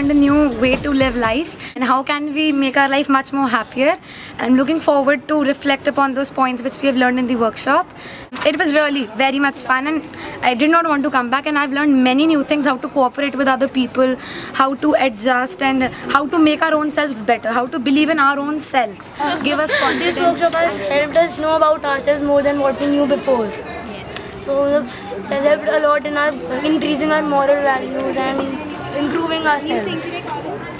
learned a new way to live life and how can we make our life much more happier. I'm looking forward to reflect upon those points which we have learned in the workshop. It was really very much fun and I did not want to come back, and I've learned many new things, how to cooperate with other people, how to adjust and how to make our own selves better, how to believe in our own selves, give us confidence. This workshop has helped us know about ourselves more than what we knew before. Yes. So it has helped a lot in our increasing our moral values and improving ourselves.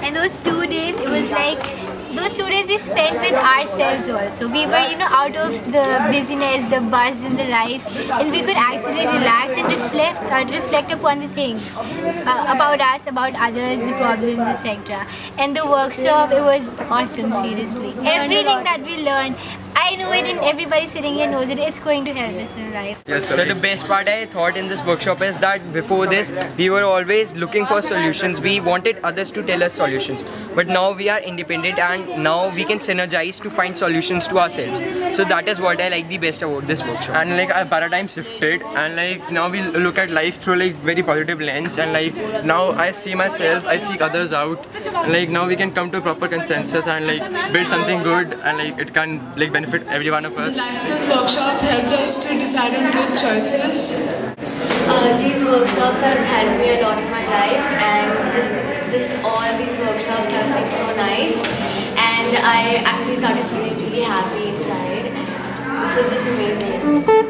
And those 2 days, it was like, those 2 days we spent with ourselves also. We were, out of the busyness, the buzz in the life, and we could actually relax and reflect upon the things about us, about others, the problems, etc. And the workshop, it was awesome, seriously. Everything that we learned, I know it and everybody sitting here knows it, it's going to help us in life. Yes, so the best part I thought in this workshop is that before this, we were always looking for solutions. We wanted others to tell us solutions. But now we are independent and now we can synergize to find solutions to ourselves. So that is what I like the best about this workshop. And like our paradigm shifted, and like now we look at life through like very positive lens, and like now I see myself, I seek others out, and like now we can come to a proper consensus and like build something good, and like it can like benefit every one of us. Life skills workshop helped us to decide on good choices. These workshops have helped me a lot in my life, and all these workshops have been so nice, and I actually started feeling really happy inside. This was just amazing.